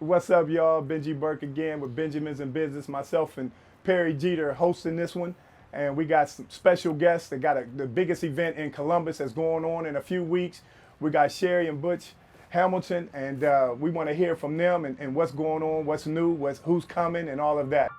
What's up, y'all? Benji Burke again with Benjamins in Business. Myself and Perry Jeter hosting this one. And we got some special guests. They got the biggest event in Columbus that's going on in a few weeks. We got Sherry and Butch Hamilton, and we want to hear from them and what's going on, what's new, who's coming, and all of that.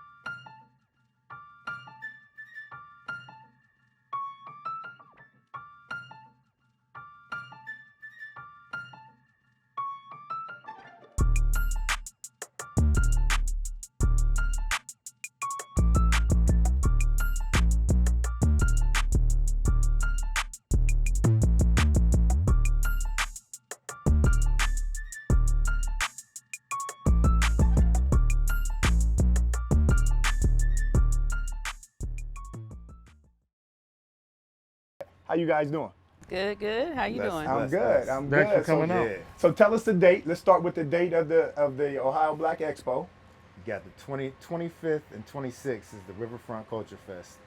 How you guys doing? Good, good. How you doing? I'm good. I'm Thanks good. for coming out. So tell us the date. Let's start with the date of the Ohio Black Expo. You got the 25th and 26th is the Riverfront Culture Fest,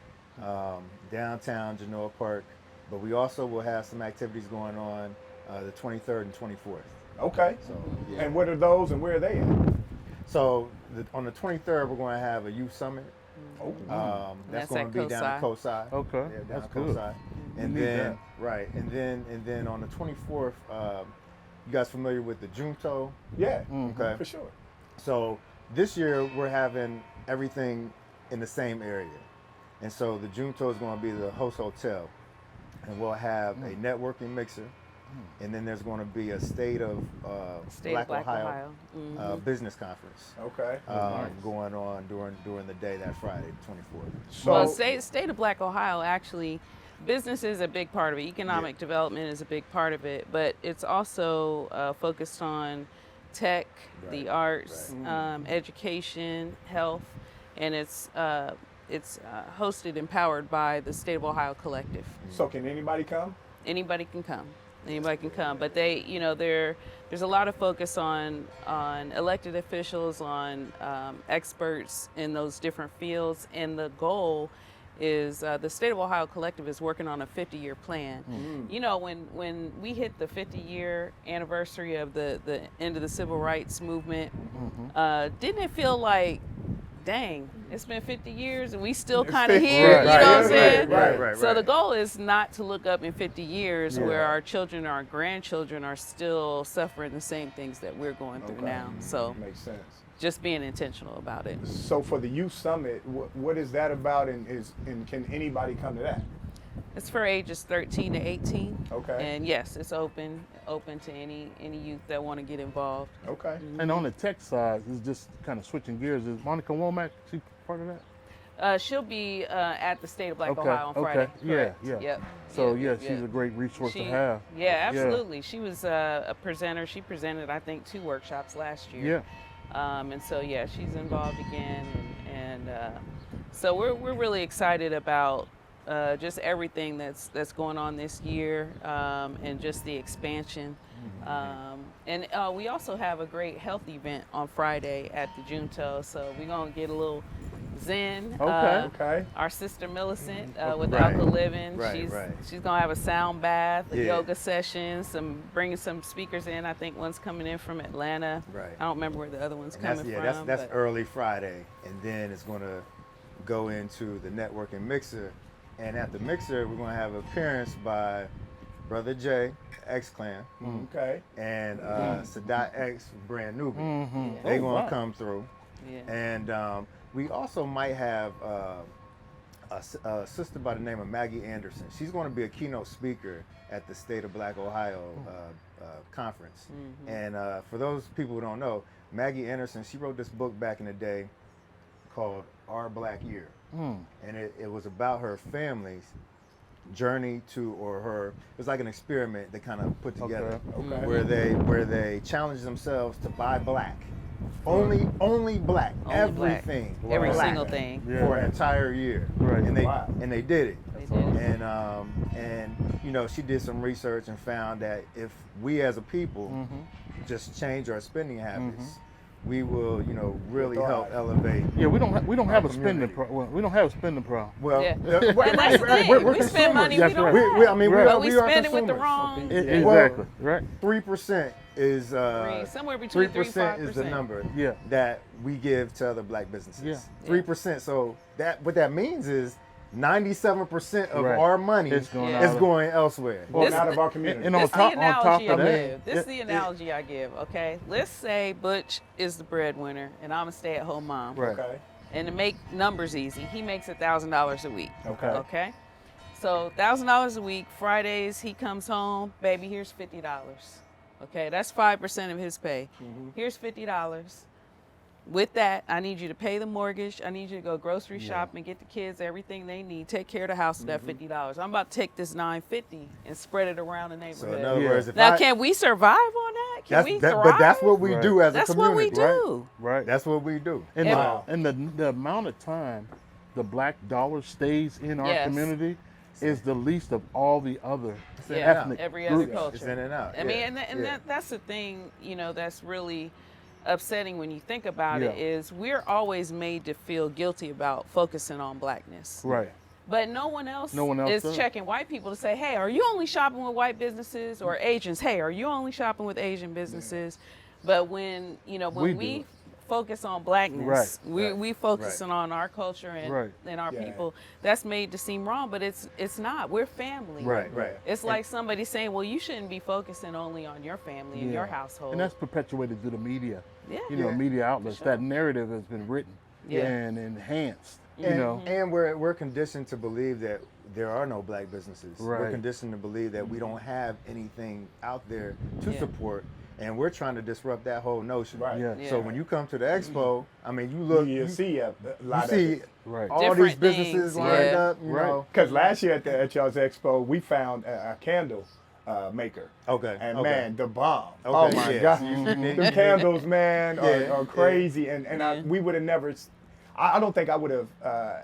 downtown Genoa Park. But we also will have some activities going on the 23rd and 24th. Okay. So, yeah. And what are those and where are they at? So on the 23rd, we're going to have a youth summit. Oh, That's going to be down at COSI. Okay, Yeah, down that's at good. COSI. We And need then and then on the 24th, you guys familiar with the Junto? yeah, Okay. for sure. So this year we're having everything in the same area. And so the Junto is going to be the host hotel. And we'll have a networking mixer. And then there's going to be a State of Black Ohio, business conference Okay. going on during the day that Friday, the 24th. So, Well, State of Black Ohio, actually, business is a big part of it. Economic development is a big part of it, but it's also focused on tech, the arts, education, health, and it's hosted and powered by the State of Ohio Collective. so can anybody come? Anybody can come. Anybody can come, but they, there's a lot of focus on elected officials, on experts in those different fields, and the goal is the State of Ohio Collective is working on a 50-year plan. You know, when we hit the 50-year anniversary of the end of the civil rights movement, didn't it feel like, dang, it's been 50 years and we still kind of here, you know what I'm saying? Right. So the goal is not to look up in 50 years where our children, our grandchildren are still suffering the same things that we're going through now. So Makes sense. just being intentional about it. So for the youth summit, what is that about, and can anybody come to that? It's for ages 13 to 18. Okay. And yes, it's open to any youth that want to get involved. Okay. And on the tech side, it's just kind of switching gears. Is Monica Womack, she part of that? She'll be at the State of Black Ohio on Friday. Yeah, Correct. yeah. Yep. So Yep, she's a great resource to have. Yeah, absolutely. She was a presenter. She presented, I think, 2 workshops last year. Yeah. And so yeah, she's involved again, and so we're really excited about just everything that's going on this year, and just the expansion. And we also have a great health event on Friday at the Junto, so we're gonna get a little zen. Okay. Our sister Millicent with Alka Living, she's gonna have a sound bath, a yoga session, bringing some speakers in. I think one's coming in from Atlanta. Right. I don't remember where the other one's coming from. That's but early Friday, and then it's going to go into the networking mixer. And at the mixer, we're going to have an appearance by Brother Jay, X-Clan, Okay. and Sadat X, Brand Newbie. Mm-hmm. They're going to come through. Yeah. And we also might have a sister by the name of Maggie Anderson. She's going to be a keynote speaker at the State of Black Ohio conference. And for those people who don't know, Maggie Anderson, she wrote this book back in the day called Our Black Year. And it was about her family's journey to, it was like an experiment they kind of put together, Okay. where they challenged themselves to buy black, only black, Only everything, black. Every black single thing. for an entire year, Right. and they Wow. and they did it. They did it. And she did some research and found that if we as a people just change our spending habits, we will, really help elevate. Yeah, we don't have a spending community. problem. We don't have a spending problem. Well, Yeah. And that's the thing. We spend money we That's don't right. have. We but we are spend it with the consumers. wrong. Exactly. Right. 3% is somewhere between 3 3% and is the 5%. number Yeah. that we give to other black businesses. Yeah. 3%. So that what that means is 97% of Right. our money It's going Yeah. is out of- going elsewhere. Going This- out of our community. and on This top the on top analogy I of that, give. This is the analogy I give. Okay, let's say Butch is the breadwinner and I'm a stay-at-home mom. right. Okay. And to make numbers easy, he makes $1,000 a week. Okay. Okay. So $1,000 a week. Fridays he comes home, baby. Here's $50. Okay, that's 5% of his pay. Here's $50. With that, I need you to pay the mortgage. I need you to go grocery shopping, get the kids everything they need, take care of the house with that $50. I'm about to take this $950 and spread it around the So neighborhood. in other Yeah. words, if Now, I, can we survive on that? Can we thrive? but that's what we Right. do as That's a what we community. do. Right. That's what we do. And, Wow. the amount of time the black dollar stays in our Yes. community is the least of all the other in Yeah, and ethnic every other groups. culture. It's in and out. I mean, Yeah. and Yeah. that's the thing, that's really upsetting when you think about it Yeah. is we're always made to feel guilty about focusing on blackness. Right. But no one else does. is checking white people to say, hey, are you only shopping with white businesses or Asians? Hey, are you only shopping with Asian businesses? But when, when We do. focus on blackness, Right. we focusing on our culture and, Right. and our Yeah. people, that's made to seem wrong, but it's not. We're family. Right. Right. It's like somebody saying, well, you shouldn't be focusing only on your family and your household. And that's perpetuated through the media. Yeah. You know, media outlets. sure. That narrative has been written Yeah. and enhanced. And, You know. and we're conditioned to believe that there are no black businesses. We're Right. conditioned to believe that we don't have anything out there to Yeah. support, and we're trying to disrupt that whole notion. Right. Yeah. Yeah. So when you come to the expo, I mean, you look, You see a lot of see it. Right. all Different these businesses things, lined yeah. up. You Right. know. Because last year at y'all's expo, we found a candle maker. Okay. And okay. man, the bomb. Okay, Oh my yeah. God. Mhm. The candles, man, Yeah, are crazy. And Yeah. we would have never, I don't think I would have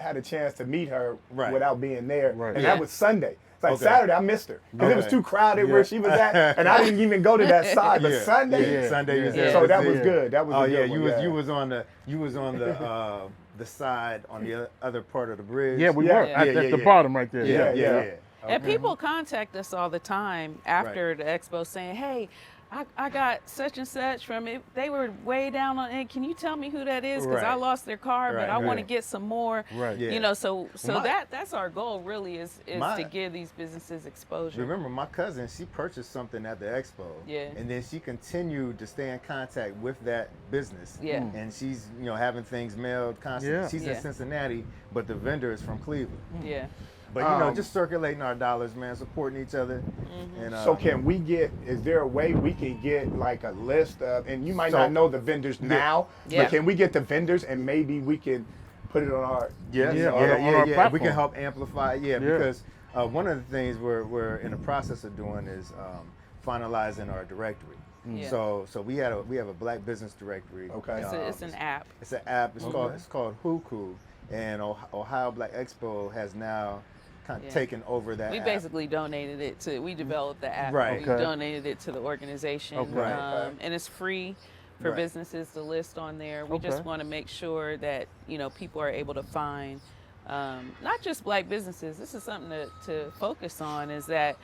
had a chance to meet her Right. without being there. Right. And Yeah. that was Sunday. It's like Okay. Saturday, I missed her. Because it was Okay. too crowded Yeah. where she was at. And I didn't even go to that side. But Yeah. Sunday, Yeah. Sunday you was Yeah. there. so that it. was good. That was Oh a good yeah, one, you was on the side on the other part of the bridge. Yeah, we Yeah. were at, Yeah, at the yeah. bottom right there. Yeah, yeah, yeah. And people contact us all the time after the expo saying, hey, I got such and such from it. They were way down on it. Can you tell me who that is? Because I Right. lost their car, but Right, I want to right. get some more. Right. Yeah. So My- that's our goal really is My- to give these businesses exposure. Remember, my cousin, she purchased something at the expo. Yeah. And then she continued to stay in contact with that business. Yeah. And she's, having things mailed constantly. Yeah. She's Yeah. in Cincinnati, but the vendor is from Cleveland. Yeah. But, just circulating our dollars, man, supporting each other. Mm-hmm. And, So can we is there a way we can get like a list of, and you might So- not know the vendors now, Yeah. but can we get the vendors and maybe we can put it on our, Yes, Yeah, yeah, on our yeah. We platform. can help amplify, Yeah. because one of the things we're in the process of doing is finalizing our directory. Yeah. So we have a black business directory. Okay. It's an app. It's an app. It's called Huku, and Ohio Black Expo has now kind of Yeah. taken over that. We app. basically donated it to. We developed the app. Right. We Okay. donated it to the organization. Okay. Right. And it's free for Right. businesses to list on there. We just Okay. want to make sure that people are able to find not just black businesses. This is something to focus on. Is that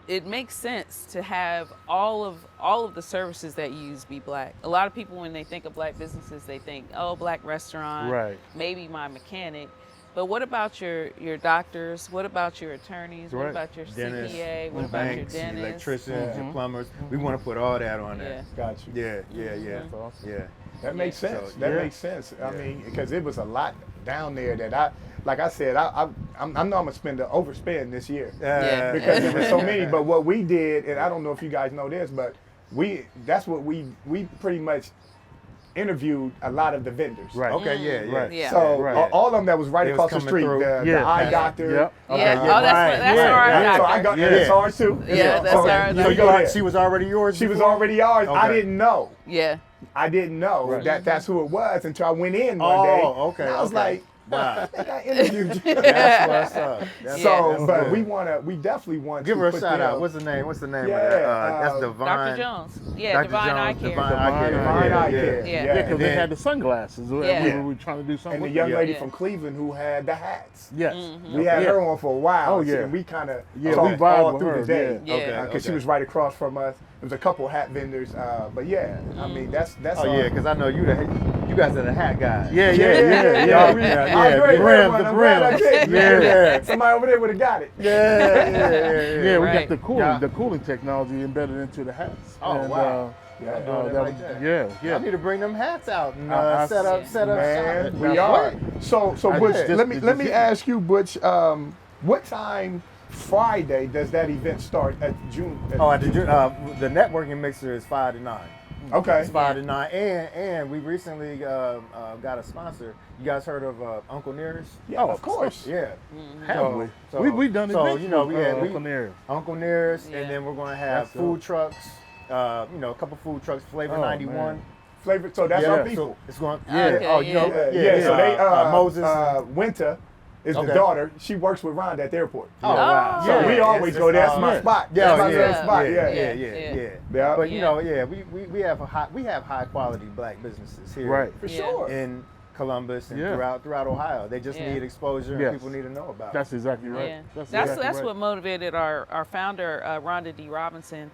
it makes sense to have all of the services that you use be black. A lot of people, when they think of black businesses, they think, oh, black restaurant, Right. maybe my mechanic. But what about your doctors? What about your attorneys? What Right. about your Dentists, CPA? What about your banks, dentists? electricians, Yeah. your plumbers. We want to put all that on Yeah. there. got you. Yeah, yeah, yeah, That's awesome. yeah. That makes sense. So, that yeah. makes sense. I Yeah. mean, because it was a lot down there that like I said, I know I'm gonna overspend this year Yeah. because there were so many. But what we did, and I don't know if you guys know this, but that's what we pretty much interviewed a lot of the vendors. Right. Okay, yeah, yeah. Right. Yeah. So Right. all of them that was right They was across the coming street, through. the Yeah. eye Yeah. doctor. Yep. Yeah. Okay. Oh, that's Right. our Yeah, so doctor. I got Yeah. that's ours too. Yeah, that's Okay. our So doctor. you go ahead. She was already yours. She was before? already ours. I Okay. didn't know. Yeah. I didn't know Right. that that's who it was until I went in one day. Oh, okay, And I was okay. like, Wow. I think I interviewed you. That's what's up. That's So, that's but good. we definitely want Give to her a put shout them- out. What's the name? What's the name Yeah, of that? That's uh, Divine. Dr. Jones. Yeah, Dr. Divine Eye Jones, Care. Divine Eye Care. Divine Eye Care. Yeah. Yeah, And because they then- had the sunglasses. Yeah. We were trying to do something And the with young them. lady Yeah. from Cleveland who had the hats. Yes. We had Yeah. her on for a while. Oh, yeah. And we kind of Yeah, talked we vibed all with through her, the day. yeah. Yeah. Because she was right across from us. There was a couple hat vendors. But yeah, I mean, that's Oh yeah, because I know you guys are the hat guys. Yeah. I agree. The Red brim, one, the I'm glad I brim. did. Yeah. Somebody over there would have got it. Yeah, we Right. got Yeah. the cooling technology embedded into the hats. Oh, And, wow. Yeah. I'm doing it like that. Yeah. I need to bring them hats out and I set up Man, shop. we are. So I Butch, just- let me just- ask you, Butch. What time Friday does that event start at June? Oh, the networking mixer is 5 to 9. Okay. It's 5 to 9, and we recently got a sponsor. You guys heard of Uncle Nearest? Yeah, of course. Yeah. Have we? We done it. So you know, Uncle Nearest. Uncle Nearest, Yeah. and then we're gonna have That's food dope. trucks. A couple food trucks. Flavor Oh, 91. man. Flavor. So that's Yeah. our So people. it's going. Okay, Oh, you know. Yeah. So they Moses. Winter is the Okay. daughter. She works with Rhonda at the airport. Oh wow! So we always go there. That's my yeah. spot. Yeah, That's my yeah, little spot. yeah, Yeah. Yeah. But you Yeah. know, we have high quality black businesses here, Right. For Yeah. sure. in Columbus and Yeah. throughout Ohio. They just Yeah. need exposure, and Yes. people need to know about That's it. exactly right. Yeah. That's That's exactly right. what motivated our founder, Rhonda D. Robinson,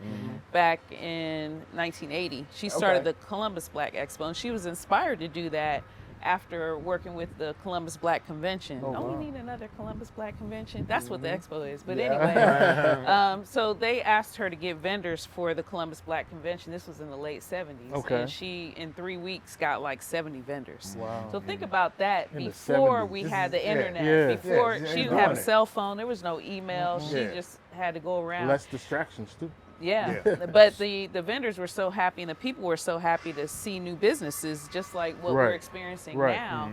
back in 1980. She started Okay. the Columbus Black Expo, and she was inspired to do that after working with the Columbus Black Convention. Oh, Don't wow. we need another Columbus Black Convention? That's what the expo is. But Yeah. anyway, so they asked her to get vendors for the Columbus Black Convention. This was in the late 70s. Okay. And she, in 3 weeks, got like 70 vendors. Wow. So think about that. In the Before 70s. we This had is- the internet, yeah. before Yeah, she she's didn't have a doing it. cell phone, there was no email. She Yeah. just had to go around. Less distractions too. Yeah. Yeah. But the vendors were so happy and the people were so happy to see new businesses just like what we're Right. experiencing Right. now.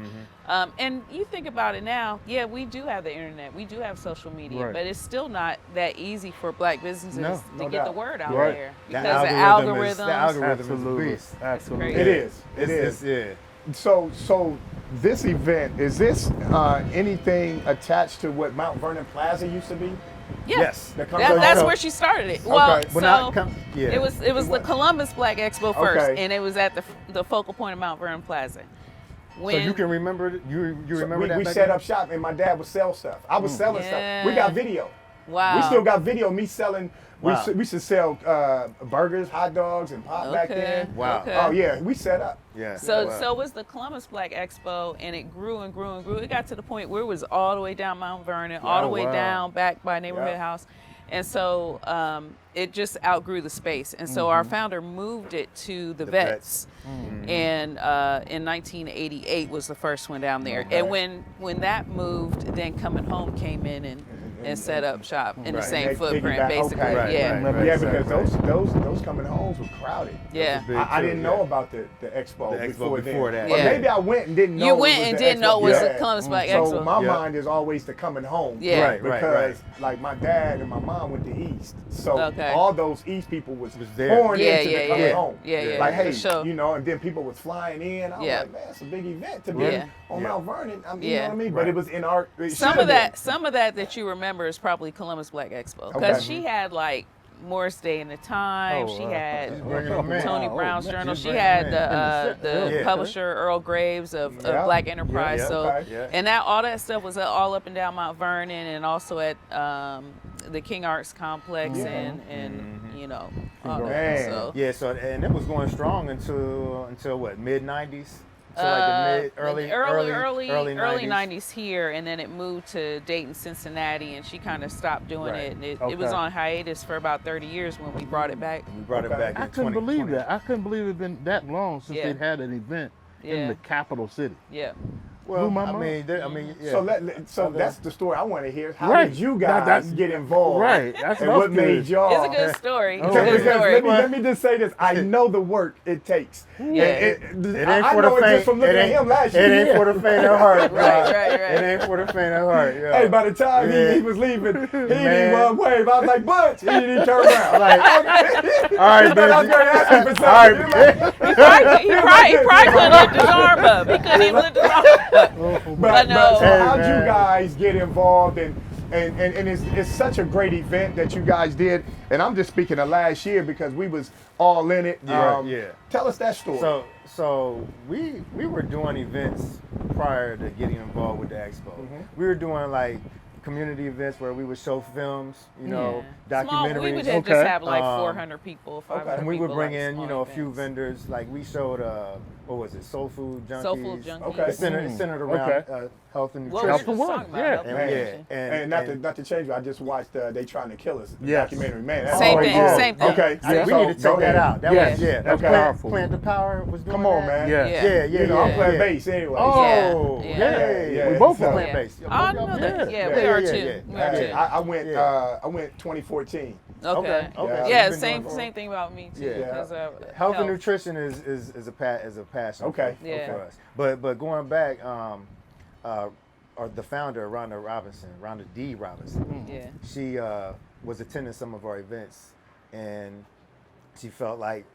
And you think about it now, yeah, we do have the internet, we do have social media, Right. but it's still not that easy for black businesses No. to No get the doubt. word out Right. there The because the algorithm algorithms. is a Absolutely. beast. Absolutely. crazy. It is. It is. Yeah. So this event, is this anything attached to what Mount Vernon Plaza used to be? Yeah. Yes. That comes That's out- where she started it. Well, Okay. so But not yeah. it was the was. Columbus Black Expo first, Okay. and it was at the focal point of Mount Vernon Plaza. So you can remember you So remember that we back set then? up shop and my dad would sell stuff. I was selling stuff. We got video. Wow. We still got video of me selling. Wow. We should sell burgers, hot dogs, and pop back Okay. then. Wow. Okay. Oh yeah, we set up. Yeah. So Wow. so was the Columbus Black Expo, and it grew and grew and grew. It got to the point where it was all the way down Mount Vernon, all the way wow. down back by Neighborhood Yeah. House, and so it just outgrew the space. And so our founder moved it to the Vets, and in 1988 was the first one down there. Okay. And when that moved, then Coming Home came in and set up shop in the Right. same They footprint, piggyback- basically. okay. Right, Yeah. right, right. Yeah, because those coming homes were crowded. Yeah. Big I too, didn't yeah. know about the expo, The expo before before then. that. Or Yeah. maybe I went and didn't know. You it went was and the didn't know it expo. was Yeah. the Columbus Black So Expo. my Yeah. mind is always the coming home. Yeah. Right, right, Because right. like my dad and my mom went to East, so Okay. all those East people was there. pouring Yeah, into yeah, the coming yeah. home. Yeah, yeah, Like for hey, sure. you know, and then people was flying in. I was Yeah. like, man, it's a big event to be Yeah. on Yeah. Mount Vernon. I mean, you Yeah. know what I mean? But Right. it was in our it Some should've of that you remember is probably Columbus Black Expo because Okay. she had like Morris Day and the Time. Oh, she wow. had bringing them in. Tony Oh, Brown's man. Journal. She's She bringing had them in. the Yeah. publisher Earl Graves of Yeah. Black Enterprise. Yeah, So okay. Yeah. and that all that stuff was all up and down Mount Vernon and also at the King Arts Complex and you know all that. Man. So Yeah, so and it was going strong until what, mid '90s? So like the mid early 90s here, and then it moved to Dayton, Cincinnati, and she kind of stopped doing Right. it. And it was Okay. on hiatus for about 30 years when we brought it back. We brought it Okay. back in I couldn't 20 believe that. I couldn't believe it been that long since Yeah. they'd had an event Yeah. in the capital city. Yeah. Well, Blew my I mind. mean, yeah. So Other- that's the story I want to hear. How Right. did you That- guys that- get involved? Right. That's And what I what was made curious. y'all? It's a good story. It's a Okay. good Because story. let me just say this. I know the work it takes. Yeah. It ain't I for know the it faint. just from looking at him last It year. ain't for the faint of heart. Right. It ain't for the faint of heart. Yeah. Hey, by the time Yeah. he was leaving, he didn't Man. even wave. I was like, Butch. He didn't even turn around. Like, all right, He thought I was going to ask him for something. All right, He was like, He probably couldn't lift his arm up. He couldn't even lift his arm. But no. So Hey, how'd you man. guys get involved and it's such a great event that you guys did. And I'm just speaking of last year because we was all in it. Yeah. Tell us that story. So we were doing events prior to getting involved with the expo. We were doing like community events where we would show films, documentaries. Small, we would Okay. just have like 400 people, 500 and we would people, bring like in, small a few events. vendors. Like we showed, what was it, Soul Food Junkies. Soul Food Junkies. Okay. It's centered around Okay. health and What nutrition. were Health and you wellness, talking about? yeah. Health and And, nutrition. and not to change you, I just watched They Trying to Kill Us, the Yes. documentary. Man, that's Same all thing, good. same thing. Okay, Yeah. We so need to go check that ahead. out. That Yes. was That's Okay. powerful. Plant the Power was doing Come on, that. man. Yeah. Yeah. You know, I'm playing yeah. bass anyway. Oh, Yeah. hey, Yeah. We both So- are plant Yeah. bass. I know that. Yeah, we Yeah, are yeah, too. yeah. We are Hey, too. I went 2014. Okay. Okay. Yeah, You've been same doing it same thing about me too. Yeah. 'cause, Health and nutrition is a passion. Okay. For, Yeah. for us. But going back, or the founder, Rhonda D. Robinson, Yeah. she was attending some of our events, and she felt like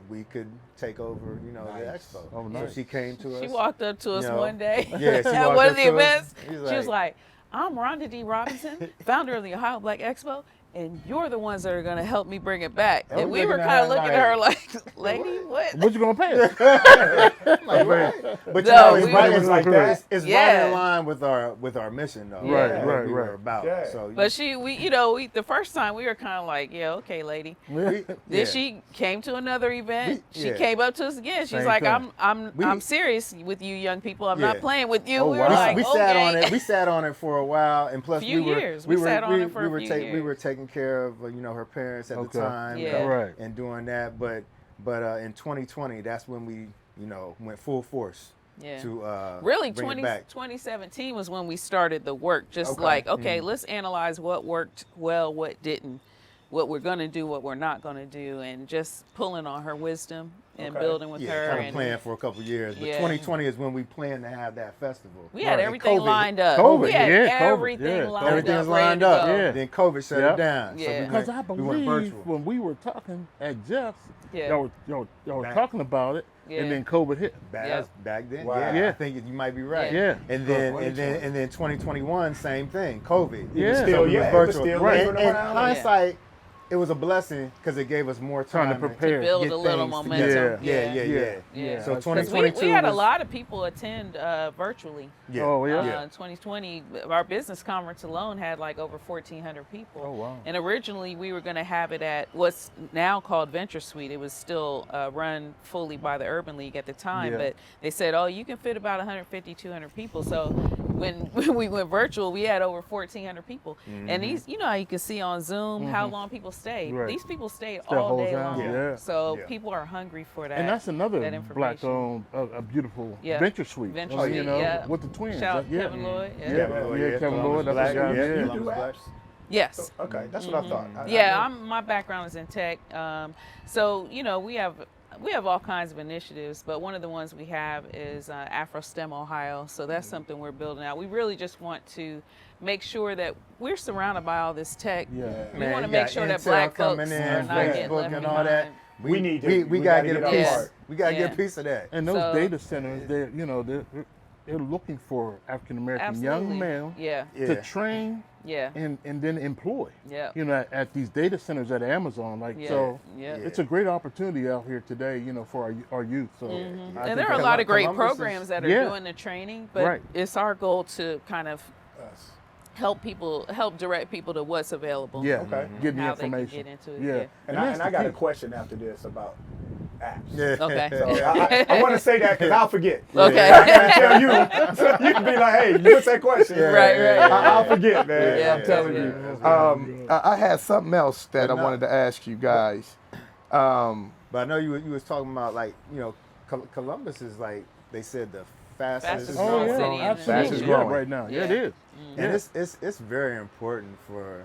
we could take over, the expo. Oh, So nice. she came to us. She walked up to us you know, one day yeah, she at walked one up of the to us. events. She's She was like, "I'm Rhonda D. Robinson, founder of the Ohio Black Expo, and you're the ones that are going to help me bring it back." And And we we were looking at kind of her looking at her like, "Lady, what?" What you gonna pay us? But No, it's we right, were- it's like that. that. It's right Yeah. in line with our mission, though. Right, what right, we right. were about. Yeah. So, But the first time we were kind of like, "Yeah, okay, lady." Then yeah. she came to another event. She yeah. came up to us again. She's Same like, thing. I'm serious with you young people. I'm Yeah. not playing with you." Oh, We wow. were like, we okay. sat on it. We sat on it for a while, and plus Few we were years. we We were sat on we, it for we a were few we were years. taking care of her parents at Okay. the time, Yeah. Right. and doing that. But in 2020, that's when we went full force Yeah. to Really, bring it back. 2017 was when we started the work. Just Okay. like, okay, let's analyze what worked well, what didn't, what we're going to do, what we're not going to do, and just pulling on her wisdom and Okay. building with Yeah, her. kind of And playing for a couple years. But Yeah. 2020 is when we plan to have that festival. we had And everything COVID- lined up. COVID, We had yeah, COVID, everything yeah. lined Everything up. was ready lined to up. go. Yeah. Then COVID shut Yep. it down. Yeah. So Because I we went believe virtual. when we were talking at Jeff's, Yeah. y'all were Back- talking about it, Yeah. and then COVID hit. Back then, Wow. yeah, Yeah. I think you might be right. Yeah. And then Oh, and then 2021, same thing, COVID. Yeah. So Still, it was yeah, it was virtual. still Right. lingering And around. hindsight, it was a blessing because it gave us more Trying time to prepare. Build get a little things momentum. together. Yeah. Yeah. Yeah. So Because 2022 we had a was- lot of people attend virtually. Yeah. Oh, yeah? Yeah. 2020, our business conference alone had like over 1,400 people. Oh, wow. And originally we were going to have it at what's now called Venture Suite. It was still run fully by the Urban League at the time, Yeah. but they said, "Oh, you can fit about 150, 200 people." So when we went virtual, we had over 1,400 people. And these, how you can see on Zoom how long people stayed. Right. These people stayed Stay all whole day time, long. yeah. So Yeah. people are hungry for that. And that's another that information. black-owned, a beautiful Yeah. venture suite. Venture you suite, know, yeah. with the twins. Shout out yeah. Kevin Lloyd. Yeah. Yeah, Kevin Lloyd, Kevin Lloyd. That's Black, a guy. yeah. Yeah. You do Columbus Black. apps? Yes. Okay, that's what I thought. Yeah, my background is in tech. So we have all kinds of initiatives, but one of the ones we have is Afro STEM Ohio. So that's something we're building out. We really just want to make sure that we're surrounded by all this tech. Yeah. We Man, want to you make got sure that Intel black coming folks in, are not getting Facebook left and all that. behind. We need to- We we gotta gotta get a get piece. our part. We gotta get Yeah. a piece of that. And those So- data centers, they're looking for African American young Absolutely. males Yeah. to train Yeah. and then employ. Yeah. At these data centers at Amazon, Yeah. so. Yeah. It's a great opportunity out here today, for our youth. So, I And think there are a that- lot of great Columbus is- programs that are Yeah. doing the training, but Right. it's our goal to kind of Us. help direct people to what's available. Yeah, Okay. get the How they can information. get into it, Yeah, yeah. And that's I the got a key. question after this about apps. Yeah. Okay. So I want to say that because I'll forget. Okay. I can tell you, so you can be like, "Hey, you what's that question?" Right, right. I'll forget, man. Yeah, I'm telling yeah, you. I had something else that I wanted to ask you guys. But I know you was talking about Columbus is like they said the fastest. Fastest Oh growing yeah, city in the absolutely. nation. Yeah, growing. right now. Yeah, it Yeah. is. And Yeah. it's very important for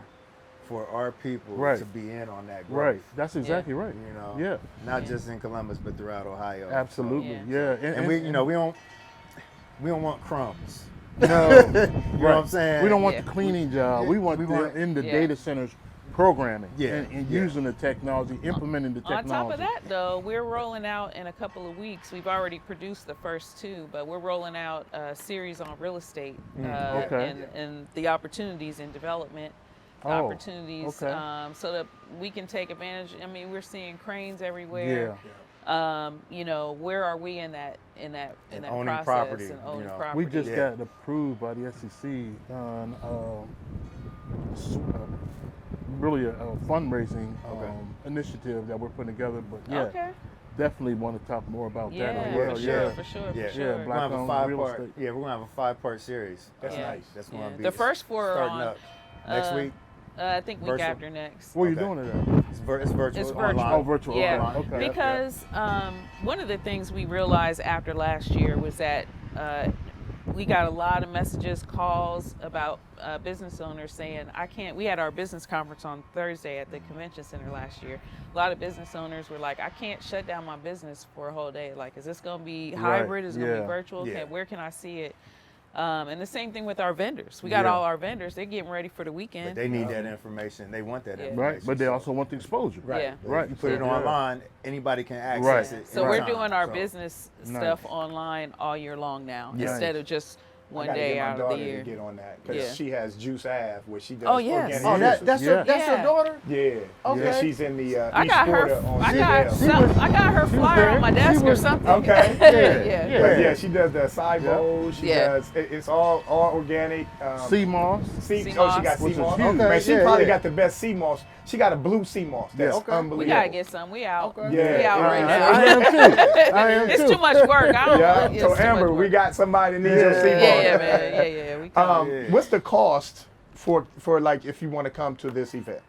our people Right. to be in on that growth. Right. That's exactly right. Yeah. Not just in Columbus but throughout Ohio. Absolutely. Yeah. Yeah. And we we don't want crumbs. no. You know what I'm saying? We don't want Yeah. the cleaning job. Yeah, We want we them want- in the Yeah. data centers programming Yeah, and yeah. using the technology, implementing the technology. On top of that, though, we're rolling out in a couple of weeks. We've already produced the first 2, but we're rolling out a series on real estate Okay. and the opportunities in development, the Oh, opportunities, okay. so that we can take advantage. I mean, we're seeing cranes everywhere. Yeah. You know, where are we in that owning process property, and owning you know. property? We just Yeah. got approved by the SEC on really a fundraising initiative that we're putting together. But yeah, Okay. definitely want to talk more about that Yeah, as well. for Yeah. sure, for sure, Yeah. for sure. We're gonna have a Black-owned real 5-part. estate. Yeah, we're gonna have a 5-part series. That's Yeah. nice. That's gonna Yeah. be The first 4 are starting on, up next uh, week. I think week Virtual? after next. Where are you Okay. doing it at? It's virtual. It's online. virtual. Oh, virtual. Yeah, Okay. Okay. because one of the things we realized after last year was that we got a lot of messages, calls about business owners saying, I can't. We had our business conference on Thursday at the convention center last year. A lot of business owners were like, I can't shut down my business for a whole day. Like, is this going to be hybrid? Is it going to Yeah. be virtual? Yeah. Where can I see it? And the same thing with our vendors. We got Yeah. all our vendors. They're getting ready for the But weekend. they need that information. They want that Yeah. information. Right, but they so- also want the exposure. Right. Yeah. Right. You put it Yeah. online, anybody can access Right. it. So we're anytime. doing our So- business Nice. stuff online all year long now, Nice. instead of just I one gotta day get my out of the daughter year. to get on that because Yeah. she has Juice Ave where she does Oh, yes. organic Oh, juices. that's Yeah. your Yeah. daughter. Yeah. Okay. Yeah, she's in the I East got her. Porter on I CL. got her flyer there. on my She desk or was- something. Okay. yeah. But yeah, she does the acai bowls. She Yeah. does. It's all organic. Sea moss. Sea, sea oh, she moss. got sea Which is moss. huge. Man, she Yeah, probably yeah. got the best sea moss. She got a blue sea moss. That's Yeah. Okay. unbelievable. We gotta get some. We out. Okay. Yeah. We out Yeah. right I now. am too. I am It's too. too much work. I don't. Yeah. It's So too much Amber, we work. got somebody that needs your sea Yeah, moss. yeah, man. Yeah. We come. Yeah. What's the cost for like if you want to come to this event?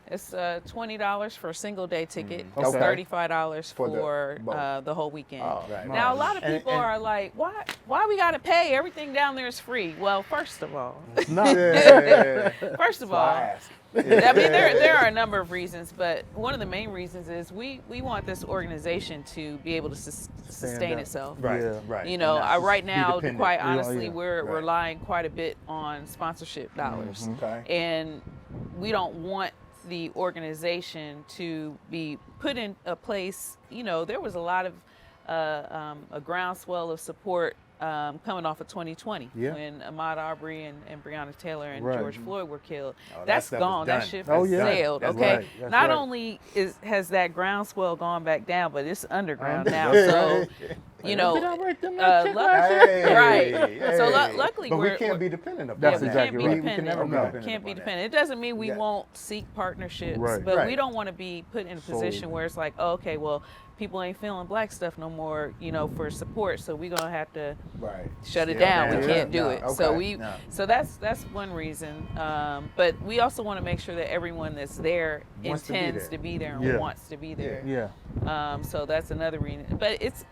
It's $20 for a single day ticket. Mm. It's Okay. $35 For the for both. the whole weekend. Oh, Right. Now, a lot of And- people and- are like, why we got to pay? Everything down there is free. Well, first of all, Not Yeah. first of So all, I ask. I mean, there are a number of reasons, but one of the main reasons is we want this organization to be able to sustain up. itself. Right. Yeah. Right. You know, And not right be now, dependent. quite Yeah, honestly, yeah. we're Right. relying quite a bit on sponsorship dollars. Okay. And we don't want the organization to be put in a place. You know, there was a lot of a groundswell of support coming off of 2020 Yeah. when Ahmaud Arbery and Breonna Taylor and Right. George Floyd were killed. Oh, that That's stuff is gone. That done. ship Oh, has yeah. sailed. That's Okay. right. That's Not right. only has that groundswell gone back down, but it's underground now. Underground. So you know, Did I write them that check luck- last year? Hey, Right. So hey. luckily but we we're- can't be dependent upon That's that. exactly can't be right. We can never be No. dependent Can't be upon that. dependent. It doesn't mean we Yeah. won't seek partnerships, Right. but Right. we don't want to be put in a position Solely. where it's like, oh, okay, well, people ain't feeling black stuff no more, you know, for support, so we're gonna have to Right. shut it Yeah, down. man. We can't do Yeah, it. no, So okay. No. so that's one reason. But we also want to make sure that everyone that's there Wants to be intends there. to be there and Yeah. wants to be there. Yeah. So that's another reason. But it's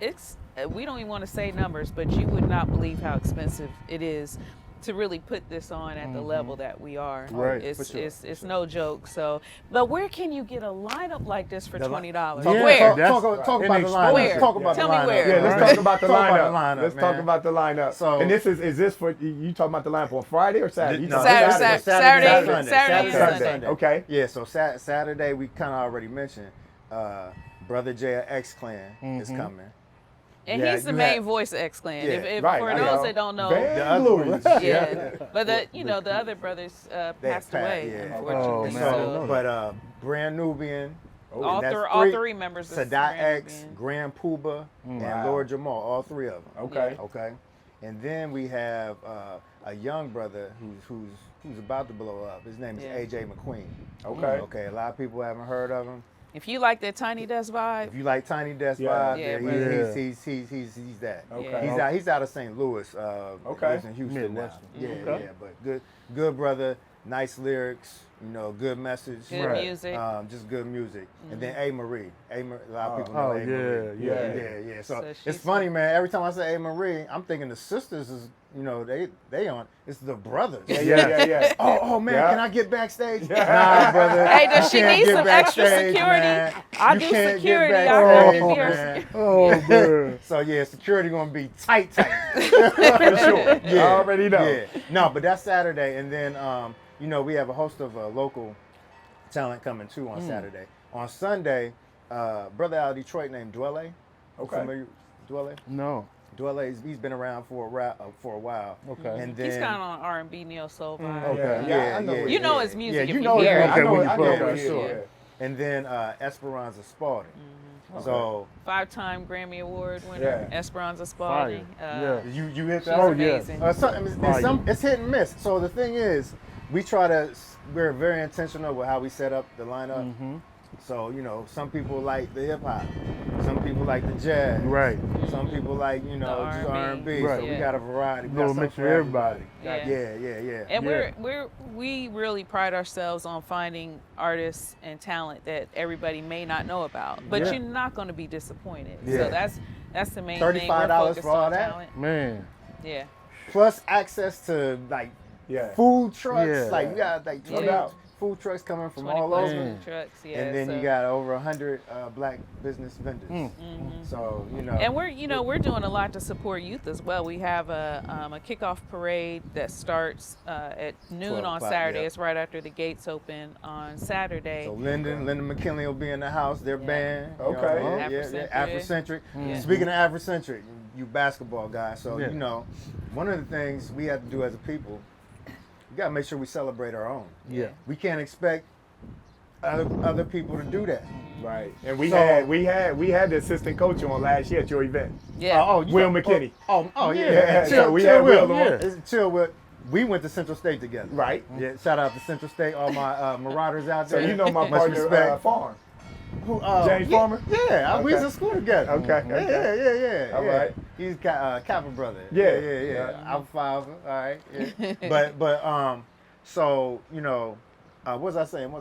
we don't even want to say numbers, but you would not believe how expensive it is to really put this on at the level that we are. Right, It's for sure, it's no joke. So, but where can you get a lineup like this for The li- $20? Yeah. Where? That's Talk right. about the And lineup. Where? Let's talk about Tell the me lineup. where. Yeah, let's Right. talk about the Talk lineup. about the lineup, Let's talk man. about the lineup. So- and this is this for you talking about the lineup on Friday or Saturday? You No, talking about Saturday, Saturday, Saturday, Sunday. and Sunday. Okay. Yeah, so Saturday we kind of already mentioned. Brother Jay of X Clan is coming. And Yeah, he's the you main have- voice of X Clan. Yeah, If Right. for I those know. that don't know, Van The other Louis. ones. yeah. But the other brothers They passed passed, away, yeah. unfortunately. Oh, man. So, but Brand Nubian, all, and that's all three members of Sadat Grand X, Nubian. Grand Puba, and Wow. Lord Jamal, all three of them. Okay. Okay. And then we have a young brother who's about to blow up. His name is Yeah. AJ McQueen. Okay. Okay. A lot of people haven't heard of him. If you like that Tiny Desk vibe, If you like Tiny Desk Yeah. vibe, Yeah, yeah, brother. he's that. Okay. He's out of St. Louis. Okay. Lives in Houston Midwest. now. Yeah, Okay. yeah, but good brother, nice lyrics, good message. good Right. music. Just good music. And then A. Marie. A lot of people know Oh, A. Marie. yeah. Yeah. So, So she's it's funny, man. Every time I say A. Marie, I'm thinking the sisters is, they on. It's the brothers. Yeah. Oh man, Yeah. can I get backstage? Nah, brother. Hey, does you she can't need get some extra backstage, security? man. I You do can't get security. I backstage, can be her man. security. Oh, man. So yeah, security gonna be tight. For sure. Yeah, I already know. Yeah. No, but that's Saturday, and then we have a host of local talent coming too on Saturday. On Sunday, brother out of Detroit named Dwelle. Okay. Familiar with Dwelle? No. Dwelle, he's been around for a while. Okay. And then He's kind of on R&B neo soul vibe. Okay. Yeah, I know what You it know is. his music you if know you it. hear Okay, it. when you I know play it, what for it sure. is, yeah. And then Esperanza Spalding. Okay. So 5-time Grammy Award winner, Yeah. Esperanza Spalding. Yeah. you hit She's that? Oh, yeah. amazing. It's hit and miss. So the thing is, we're very intentional with how we set up the lineup. So, you know, some people like the hip hop, some people like the jazz, Right. some people like, you know, just R&B. R&B. Right. So we Yeah. got a variety. We got Little something mix for everybody. Yeah. Yeah. And Yeah. we really pride ourselves on finding artists and talent that everybody may not know about, but Yeah. you're not going to be disappointed. Yeah. So that's the main thing. $35 We're focused for all on that? talent. Man. Yeah. Plus access to like Yeah. food trucks. Yeah. Like you got like No 20 doubt. food trucks coming from 20 all plus over. food trucks. Yeah. And then so- you got over 100 black business vendors. So, you know. And we're doing a lot to support youth as well. We have a kickoff parade that starts at noon 12 on o'clock, Saturday. yeah. It's right after the gates open on Saturday. So Lyndon McKinley will be in the house, their band. You know, Okay. Afrocentric. Afrocentric. Yeah. Speaking of Afrocentric, you basketball guys. So, Yeah. you know, one of the things we have to do as a people, we got to make sure we celebrate our own. Yeah. We can't expect other people to do that. Right. And we So- had the assistant coach on last year at your event. Yeah. You Will know- McKinney. Oh, yeah. Yeah, Chill, so we chill had Will. Will on. It's Chill Will. We went to Central State together. Right. Yeah, shout out to Central State, all my Marauders out So there. you know my Much partner, respect. Farm. Who, James yeah, Farmer? Yeah, we was Okay. in school together. Okay, okay. Yeah. All right. He's Kappa brother. Yeah. Yeah. Alpha Phi Alpha. All right. Yeah. but so you know, what was I saying?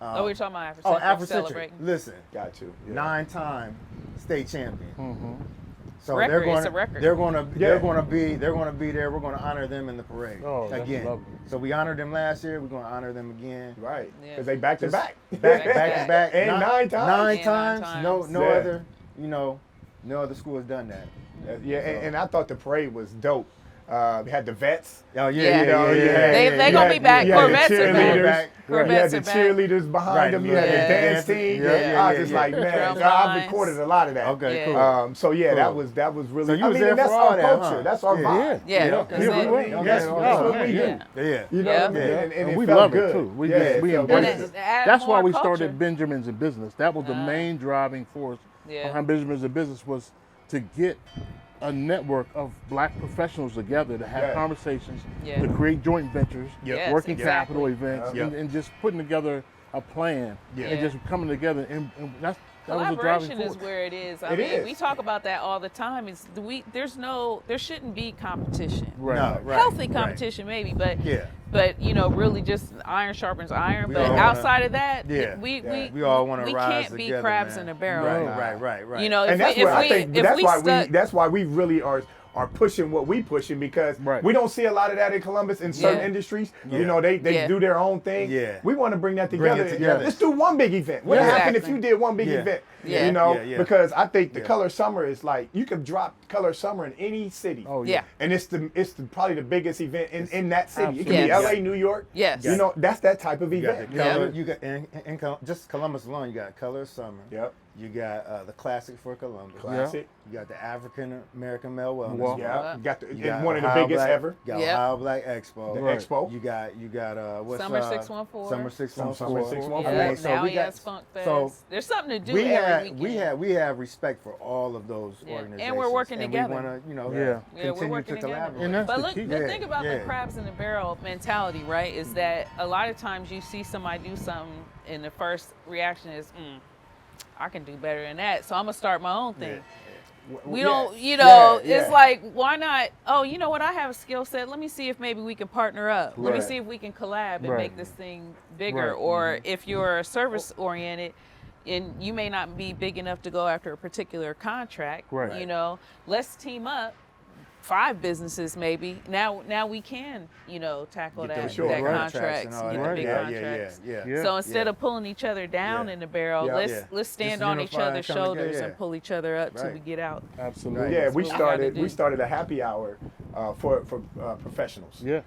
Oh, we were talking about Afrocentric. Oh, Afrocentric. Celebrating. Listen, Got you. Yeah. 9-time state champion. So Record, they're going it's a record. they're going to Yeah. they're going to be there. We're going to honor them in the parade Oh, that's again. lovely. So we honored them last year. We're going to honor them again. Right. Yeah. Because they back to Just back. back to back, And 9 times. Nine Yeah, times. 9 No, times. no Yeah. other. You know, no other school has done that. Yeah, and I thought the parade was dope. They had the vets. Oh Yeah. You know, you had- They you gonna had- be back. you had the Corvettes are back. cheerleaders. You Corvettes had are the back. cheerleaders behind Right, them. You had the yeah. dance team. Yeah, I was just like, yeah. man, Drum I lines. recorded a lot of that. Okay, Yeah. cool. So yeah, Cool. that was really. So you was and there that's for all our that, culture. huh? That's our Yeah. vibe. Yeah. You know, That's you know it. what I mean? Okay, That's okay. what we Yeah. do. Yeah. You know Yeah. what I mean? Yeah. And And it we felt love good. it too. We Yeah, just, it we felt embrace good. it. Add That's why more we culture. started Benjamins in Business. That was the main driving force Yeah. behind Benjamins in Business, was to get a network of black professionals together to have Yeah. conversations, Yeah. to create joint ventures, Yes, working exactly. capital events, Yeah. and just putting together a plan Yeah. and just coming together. And that was a driving Collaboration force. is where it is. I It mean, is. we talk about that all the time. There shouldn't be competition. Right. No, right. Healthy right. competition maybe, but Yeah. you know, really just iron sharpens iron. We But all wanna- outside of that, Yeah. We all want to we rise can't be together, crabs man. in a barrel. Right. You know, And that's what I think. if That's we why stuck, that's why we really are pushing what we pushing, because Right. we don't see a lot of that in Columbus in certain Yeah. industries. Yeah. You know, they Yeah. do their own thing. Yeah. We want to bring that Bring it together. together. Let's do one big event. What Yeah. happened if Exactly. you did one big Yeah. event? Yeah. You know, Yeah. because I think the Yeah. Color Summer is like, you could drop Color Summer in any city. Oh, yeah. And it's probably the biggest event in that city. It could Yes. be LA, New York. Yes. You know, that's that type of You got event. the Yeah. color. You got just Columbus alone. You got Color Summer. Yep. You got the Classic for Columbus. Classic. You got the African American Male Wellness. Wow. Yeah. You got You it's got one of the Ohio biggest Black- ever. You got Yep. Ohio Black Expo. The Right. Expo. You got what's Summer 614. Summer 614. Summer 614. Yeah, I mean, so now we he got- has Funk Fest. so There's something to do we every weekend. we have respect for all of those Yeah. And organizations, we're working together. We want to Yeah. Yeah, we're continue working to together. collaborate. And that's But the look, key. the Yeah, thing about yeah. the crabs in the barrel mentality, right, is that a lot of times you see somebody do something and the first reaction is, I can do better than that, so I'm going to start my own thing. We don't, you know, it's like, why not? Oh, you know what? I have a skill set. Let me see if maybe we can partner up. Let me Right. see if we can collab and Right. make this thing bigger. Right. Or if you're service oriented and you may not be big enough to go after a particular contract, Right. you know, let's team up. 5 businesses maybe. Now we can, you know, tackle Get that, those sure. that Right. contracts, and all get that. the Right. big Yeah, contracts. Yeah. So instead yeah. of pulling each other down Yeah. in the barrel, Yeah. let's Yeah. stand Just on each unify and other's come together, shoulders yeah. and pull each other up till Right. we get out. Absolutely. Yeah, we what we gotta do. started a happy hour for professionals. Yeah.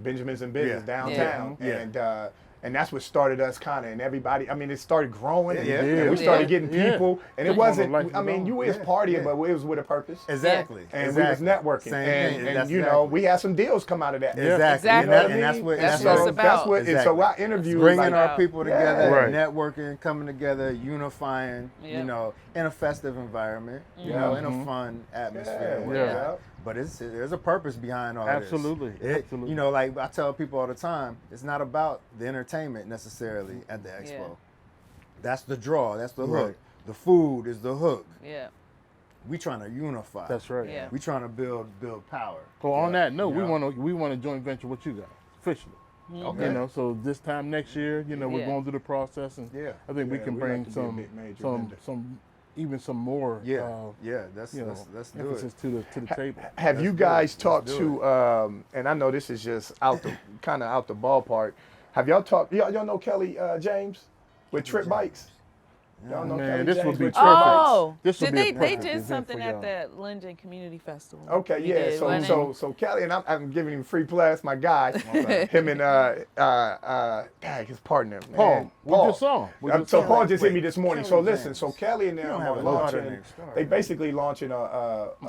Benjamin's and Business Yeah. downtown, Yeah. and and that's what started us kind of, and everybody. I mean, it started growing, and, Yeah. and we started getting people, and it People wasn't. wanna like I mean, it you was Yeah. partying, Yeah. but it was with a purpose. Exactly. And we was networking, Same and, thing. and That's you know, exactly. we had some deals come out of that. Exactly. Exactly. And, that, I and that's mean? what That's that's what it's what about. That's what. And so Exactly. our interviews, bringing like, our about. people Yeah. together, Right. networking, coming together, unifying, Yeah. you know, in a festive environment, you Yeah. know, in a fun atmosphere. and Yeah. whatnot. Yeah. But there's a purpose behind all Absolutely. this. Absolutely. You know, like I tell people all the time, it's not about the entertainment necessarily at the expo. Yeah. That's the draw. That's the hook. Right. The food is the hook. Yeah. We trying to unify. That's right. Yeah. We trying to build power. So on that note, Yeah. we want to joint venture with you guys officially. Okay. You know, so this time next year, you know, we're Yeah. going through the process, and Yeah. I think we Yeah, can we'd bring like to be a big major vendor. some more Yeah. Yeah. That's you know, let's do emphasis it. to the table. Have you Let's do it. guys talked Let's do to? And I know this is just out the kind of out the ballpark. Have y'all talked? Y'all know Kelly James with Trip Bikes? Y'all know Man, Kelly this James would be with perfect. Trip Bikes? Oh, This would did be a they perfect did event something for at y'all. that Linden Community Festival? Okay, We yeah. did, wasn't it? So Kelly, and I'm giving him free play. That's my guy. Him and dang, his partner, man. Paul, we just saw him. We just So saw Paul him. just hit me this morning. So Kelly listen, James. so Kelly and You them don't are have a daughter launching. named Star, They right? basically launching They're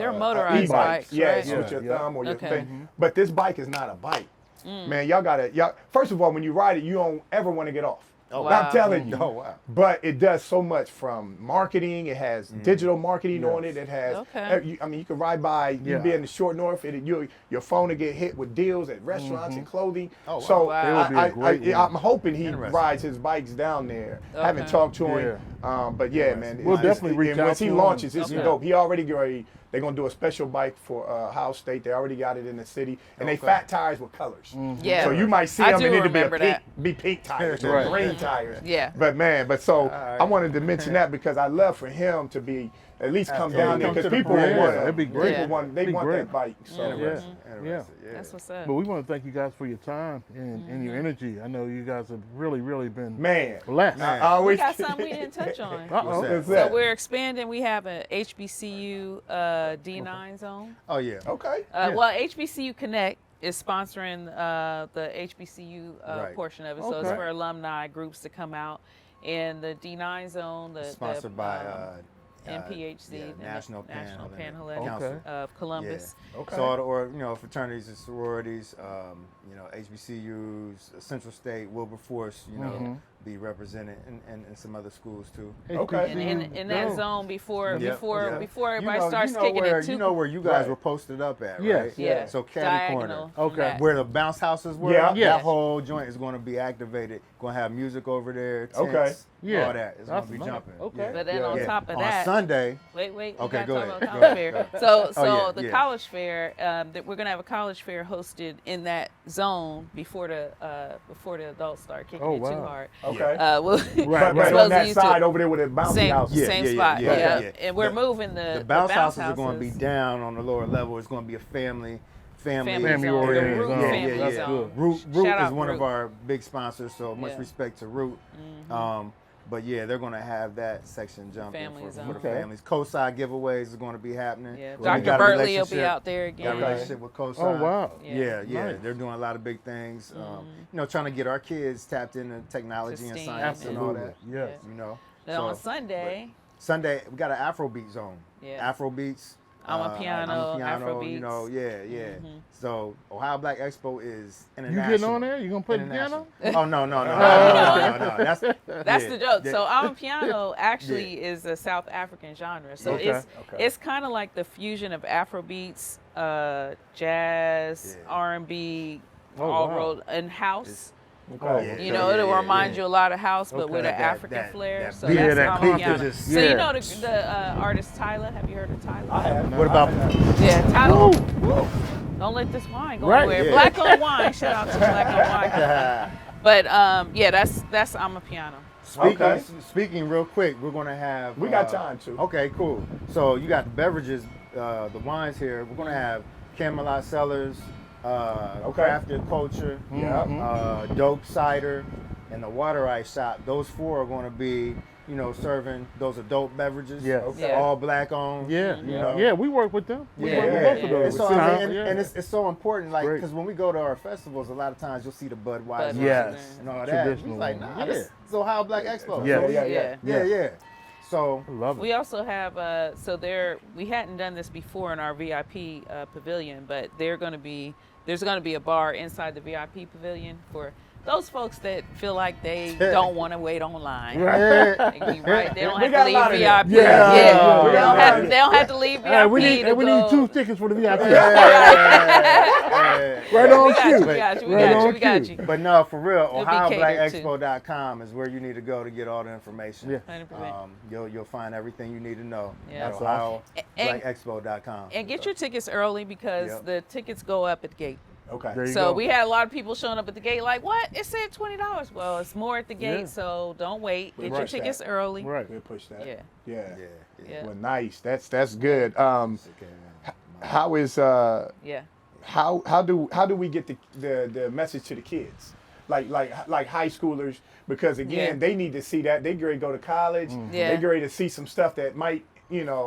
a motorized e-bike. bikes, Yes, right? with your Yeah. thumb or your Okay. thing. But this bike is not a bike. Man, y'all. First of all, when you ride it, you don't ever want to get off. Oh, wow. I'm telling you. Oh wow. But it does so much from marketing. It has digital marketing on it. It has. Okay. I mean, you can ride by. You Yeah. be in the short north. Your phone will get hit with deals at restaurants and clothing. Oh, wow. So Wow. It would be a great one. I'm hoping he Interesting. rides his bikes down there. Haven't Okay. talked to him. But yeah, man. We'll it's- definitely reach and out once he to him. launches, it's Okay. dope. He already they're gonna do a special bike for Ohio State. They already got it in the city, and they Okay. fat tires with colors. Yeah. So you might see I them, do and it'll remember that. be pink tires or Right. green tires. Yeah. But man, so right. I wanted to mention that because I love for him to be at least come Absolutely. down there Come because to the people parade. want Yeah, it'd be great. Yeah. They want Be great. that bike. So Interesting. Yeah. Interesting. Yeah. That's what's up. But we want to thank you guys for your time and your energy. I know you guys have really been man, blessed. Man. I We always got something we didn't touch on. Uh-oh. What's What's So that? we're expanding. We have a HBCU D9 zone. Oh yeah. Okay. Well, HBCU Connect is sponsoring the HBCU Right. portion of it. So it's Okay. for alumni groups to come out. And the D9 zone, Sponsored by NPHC, yeah, the National Panhellenic Okay. of Columbus. Okay. So all the, or you know, fraternities and sororities, you know, HBCUs, Central State, Wilberforce, you know, be represented, and some other schools too. Okay. And in that Go. zone before Yeah, before yeah. before everybody starts you know kicking where, it too. You know where you guys Right. were posted up at, Yes. right? Yeah. So Caddy Diagonal Corner, from Okay. that. where the bounce houses were. Yeah. That Yes. whole joint is going to be activated. Going to have music over there. Tents, Okay. Yeah. All that is going That's to be nice. jumping. Okay. Yeah. But then Yeah. on Yeah. top of On that, Sunday. wait, you Okay, gotta go talk ahead. about Go college ahead. fair. Go ahead. So yeah, the yeah. college fair, that we're gonna have a college fair hosted in that zone before the adults start kicking Oh, it too wow. hard. Okay. We'll, Right, But right. on supposed to that use side to- over there with the bouncy same house. Yeah, same yeah, spot. yeah, Yeah, yeah. and we're The- moving the The bounce houses are going to be down on the lower level. It's going to be a family family Family zone. oriented The Root zone. family That's zone. good. Root Shout is out one of Root. our big sponsors, so much Yeah. respect to Root. But yeah, they're going to have that section jumping Family for zone. the Okay. families. Co-side giveaways are going to be happening. Yeah, We Dr. got a Burtley will be relationship- out there Got a again. relationship with Co-side. Oh wow. Yeah. Yeah, Nice. they're doing a lot of big things. You know, trying to get our kids tapped into technology and STEAM science and all Absolutely. that. Yes. You know. Then on Sunday, Sunday we got an Afrobeat zone. Yeah. Afrobeats. I'm a piano, You know, Afrobeats. yeah. So Ohio Black Expo is You international. getting on there? You gonna play the piano? International. Oh no. That's That's the joke. yeah. So piano actually is a South African genre. So Okay. it's kind of like the fusion of Afrobeats, jazz, Yeah. R&B, Oh, all wow. rolled and house. Okay. Yeah. You know, it'll remind you a lot of house, but Okay. with an That- African that- flair. that So beat, that's that beat piano. is just- So yeah. you know the artist Tyler. Have you heard of Tyler? I have. What about Yeah, Tyler. Woo. Don't let this wine go Right, anywhere. yeah. Black on wine. Shout out to Black on wine. But yeah, that's I'm a piano. Okay. Speaking real quick, we're gonna have. We got time to. Okay, cool. So you got the beverages, the wines here. We're gonna have Camelot Cellars, Crafted Culture, Yeah. Dope Cider, and the Water Ice Shop. Those four are gonna be serving those adult beverages. Yeah. Okay. All black owned. Yeah, You know. yeah, we work with them. We Yeah, work with yeah. both of those. And, so, I mean, and it's so important, like, Great. because when we go to our festivals, a lot of times you'll see the Budweiser Yes. and all that. Traditional We're like, one. nah, this is Ohio Black Expo. Yeah. So, Yeah. So I love it. We also have we hadn't done this before in our VIP pavilion, but there's going to be a bar inside the VIP pavilion for those folks that feel like they don't want to wait online. Right. Right. They don't We have got to a lot leave of VIP. them. Yeah. We They got don't a lot of have they don't have to leave VIP. We need 2 tickets for the VIP. Right We on got cue. you. We got you. We Right got you. on We got cue. you. But no, for real, It'll be catered to. OhioBlackExpo.com is where you need to go to get all the information. Yeah. 100%. You'll find everything you need to know Yeah. at And- OhioBlackExpo.com. And get your tickets early because Yep. the tickets go up at the gate. Okay. There you So go. we had a lot of people showing up at the gate like, what? It said $20. Well, it's more at the gate, Yeah. so don't wait. Get your Right. tickets early. Right. We'll push that. Yeah. Yeah. Yeah. Well, nice. That's good. How is Yeah. how do we get the message to the kids, like high schoolers, because again Yeah. they need to see that they ready to go to college. Yeah. They ready to see some stuff that might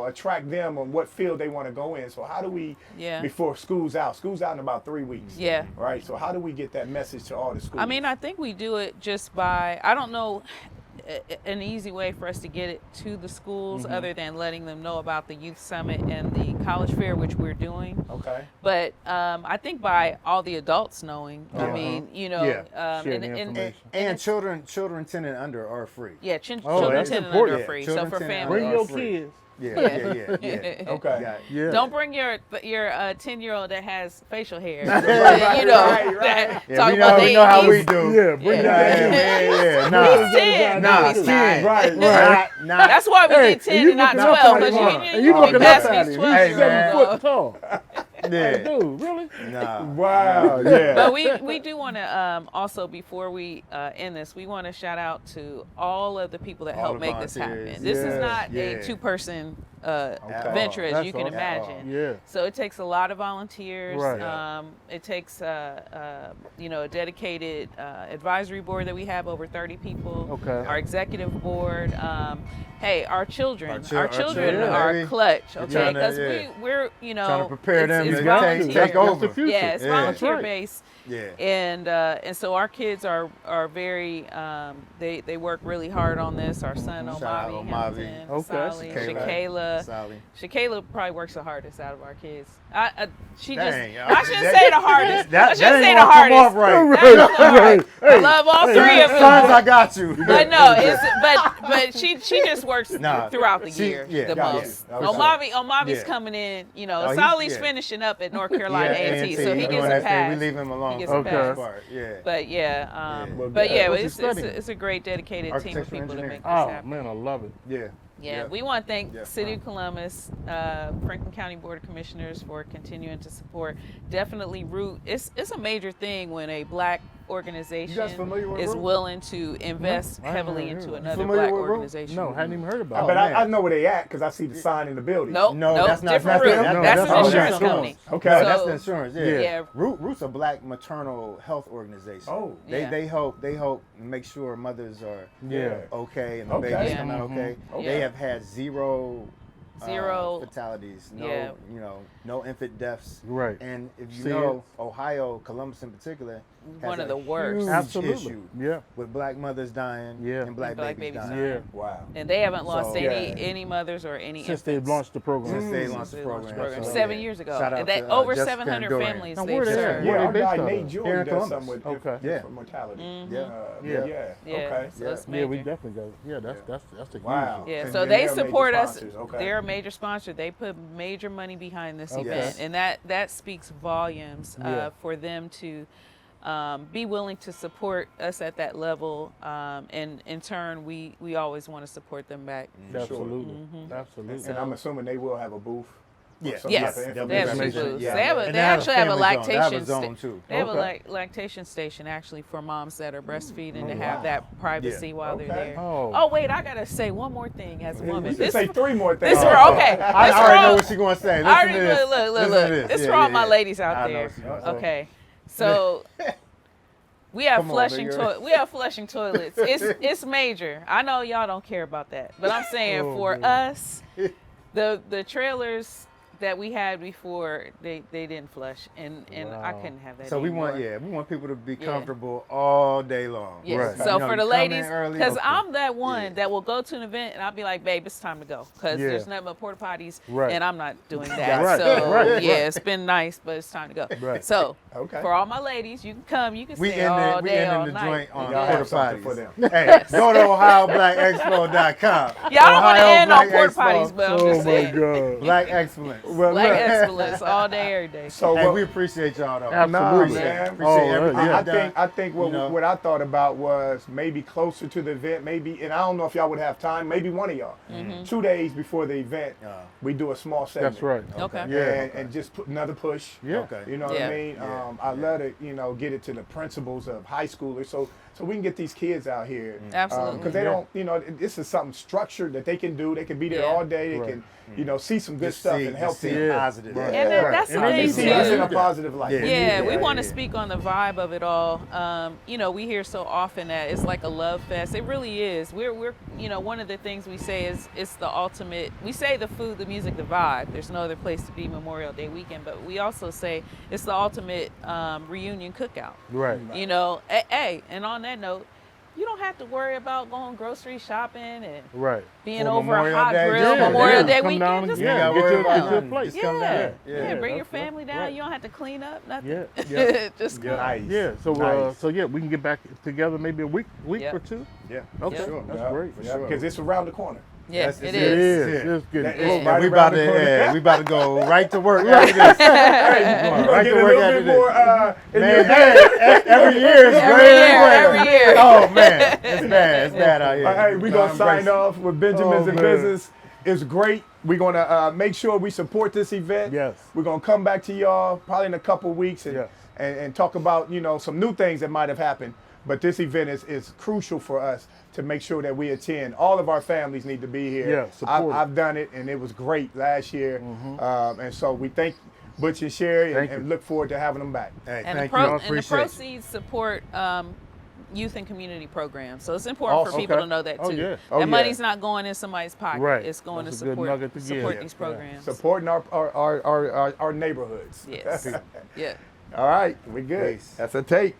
attract them on what field they want to go in. So how do we before school's out in about 3 weeks? Yeah. Right. So how do we get that message to all the schools? I mean, I think we do it just by, I don't know an easy way for us to get it to the schools other than letting them know about the youth summit and the college fair, which we're doing. Okay. But I think by all the adults knowing, I mean, Sharing the and information. And children 10 and under are free. yeah, Oh, children that's 10 and important. under are free. So Children for 10 and families. Bring under your are free. kids. Yeah. Okay. Yeah. Don't bring your 10-year-old that has facial hair. Right, that Yeah, talk we about know how we he's- do. Yeah, bring Yeah. He's 10. Nah, No, he's 10. not. Right. Not. That's why we Hey, did 10 you and not looking up 12. at Because him, you and you can looking be up past at these him. 12 He's years 7 old. foot tall. Yeah. Dude, really? Nah. Wow. Yeah. But we do want to also, before we end this, we want to shout out to all of the people that All help the make this volunteers. happen. This is Yeah, not yeah. a two-person all. venture, as That's you can awesome. imagine. Yeah. So it takes a lot of volunteers. Right. It takes a dedicated advisory board that we have over 30 people. Okay. Our executive board. Hey, our children. Our Our children children, are baby. clutch. You're Okay, trying to- because yeah. we're Trying to prepare them it's to volunteer. take over. That's the future. Yeah, it's Yeah. volunteer That's right. based. Yeah. And so our kids are very they work really hard on this. Our son Shout out Omavi, Omavi. Hamilton, Okay. Sally, Shakayla. Shakayla. Sally. Shakayla probably works the hardest out of our kids. She Dang, just I shouldn't that- say the hardest. That I shouldn't ain't say the gonna come hardest. off right. That's the hard. I love all three of Sons, them. I got you. But no, but she just works Nah, throughout the she- year yeah, the got you. most. I was Omavi's Yeah. coming in, Oh, he's- Sally's yeah. finishing up at North Carolina A&T, so he He's gets doing a that thing. pass. We leave him alone. He gets for a the pass. most part. Yeah. But Well, but yeah, what's he it's studying? a great dedicated team of Architecture people to engineering. make this Oh, happen. man, I love it. Yeah. Yeah, we want to thank Yeah. City of Columbus, Franklin County Board of Commissioners for continuing to support. Definitely root. It's a major thing when a black organization familiar with is Root? willing to invest I haven't heavily heard into of it. another Familiar black with Root? organization. No, hadn't even heard about But it. man. I know where they at because I see the sign in the building. Nope, No, nope, that's not- different that's route. not- That's that's an not insurance insurance. company. Okay. No, So- that's the insurance. Yeah. Yeah. Root's a black maternal health organization. Oh. Yeah. They help make sure mothers are Yeah. okay and the Okay. babies Yeah. come out okay. Okay. They have had zero fatalities, Yeah. no infant deaths. Right. And if you See know, Ohio, Columbus in particular, has One of a the worst. huge Absolutely. issue Yeah. with black mothers dying Yeah. and black, Black babies babies dying. Yeah. Wow. And they haven't lost So- any mothers or any Since they infants. launched the program. Since they Since launched the they launched program. So, 7 yeah. years ago. Shout out And that to, over Jessica 700 and Dorian. families Now, they've where they at? served. Yeah, Where our they guy based out Nate of? Jewell Here in does Columbus. something with Okay. Yeah. for mortality. Yeah. Yeah. Okay. So it's Yeah, we major. definitely got. Yeah, that's the Wow. huge. Yeah, And so then they they're major support us. sponsors, okay. They're a major sponsor. They put major money behind this Okay. event, and that speaks volumes Yeah. for them to be willing to support us at that level. And in turn, we always want to support them back. Absolutely. Mm-hmm. Absolutely. And I'm assuming they will have a booth. or Yeah. some Yes, type of They'll they have two information. booths. Yeah. They have And they actually have a family zone. They have lactation a zone too. They have Okay. a lactation station actually for moms that are breastfeeding to wow. have that privacy Yeah. while they're Okay. there. Oh. Oh wait, I gotta say one more thing as a You woman. should say 3 more things. This for okay. I This already for know all- what she's going to say. I Listen already to this. look. Listen to this. This Yeah, for all yeah, my yeah. ladies out I know there. what she's gonna say. Okay, so We have Come on, flushing nigga. We have flushing toilets. It's major. I know y'all don't care about that, but I'm saying Oh, for man. us, the trailers that we had before, they didn't flush, and I Wow. couldn't have that. So we anymore. want people to be Yeah. comfortable all day long. Yes. Right. So You know, for you the come in ladies, early, because okay. I'm that one Yeah. that will go to an event and I'll be like, babe, it's time to go, because Yeah. there's nothing but porta potties, Right. and I'm not doing that. Right. So Right. yeah, it's been nice, but it's time to go. Right. So Okay. for all my ladies, you can come, you can We stay ended, all we day, ended all the night. joint on Y'all porta have something potties. for them. Hey, go to OhioBlackExpo.com. Y'all don't want to Ohio end on Black porta Expo. potties, but I'm Oh just my saying. God. Black excellence. Well, Black look, excellence all day, every day. so Hey, what, we appreciate y'all though. Absolutely. Nah, man. Appreciate Oh, everything yeah. I you've done. think what you know. what I thought about was maybe closer to the event, maybe, and I don't know if y'all would have time. Maybe one of y'all, 2 days before the event, we do a small segment. That's right. Okay. Yeah. And just put another push. Yeah. Okay. You know what Yeah. I mean? Yeah. I love to, get it to the principals of high schoolers, so we can get these kids out here. Absolutely. Because they Yeah. don't, this is something structured that they can do. They can be there Yeah. all day. They Right. can, see some good Just stuff see, and help just see them. Yeah. positive. Right. And Yeah. that's the And I thing need See to us too. in a positive light. Yeah. Yeah, we Yeah, want to yeah. speak on the vibe of it all. We hear so often that it's like a love fest. It really is. We're one of the things we say is it's the ultimate. We say the food, the music, the vibe. There's no other place to be Memorial Day weekend, but we also say it's the ultimate reunion cookout. Right. Hey, and on that note, you don't have to worry about going grocery shopping and Right. being For over a Memorial hot Day, grill yeah, Memorial yeah. Day Come weekend. down Just and You Yeah, gotta get worry your- about get your nothing. plate. Just come down. yeah, Yeah. bring your that's family down. right. You don't have to clean up nothing. Yeah. Yeah. Just come. Nice. Yeah. So Nice. we can get back together maybe a week Yep. or two. Yeah. Okay. Yep. Sure. That's Yeah, great. yeah, sure. because it's around the corner. Yeah, That's- it It is. is. Yeah. It's getting That- close. Right we around about the to corner. we about to go right to work after this. Hey, Going we're right gonna to get a work little after bit more. this. In Man, your hey, every year is Every greater year, and every greater. year. Oh man, it's bad. It's bad out here. Hey, we're No, going to I'm sign bracing. off with Benjamin's Oh, in man. Business. It's great. We're going to make sure we support this event. Yes. We're going to come back to y'all probably in a couple weeks and, Yes. and talk about, some new things that might have happened. But this event is crucial for us to make sure that we attend. All of our families need to be here. Yeah, support it. I've done it, and it was great last year. And so we thank Butch and Sherry Thank and you. look forward to having them back. Hey, And thank the, you. I and the appreciate you. proceeds support youth and community programs. So it's important for Awesome. people Okay. to know that Oh, too. yeah. Oh, that yeah. money's not going in somebody's pocket. Right. It's going That's to a good nugget to support give. these Yeah. programs. Supporting our neighborhoods. Yes. Yeah. All right, we good. Peace. That's a tape.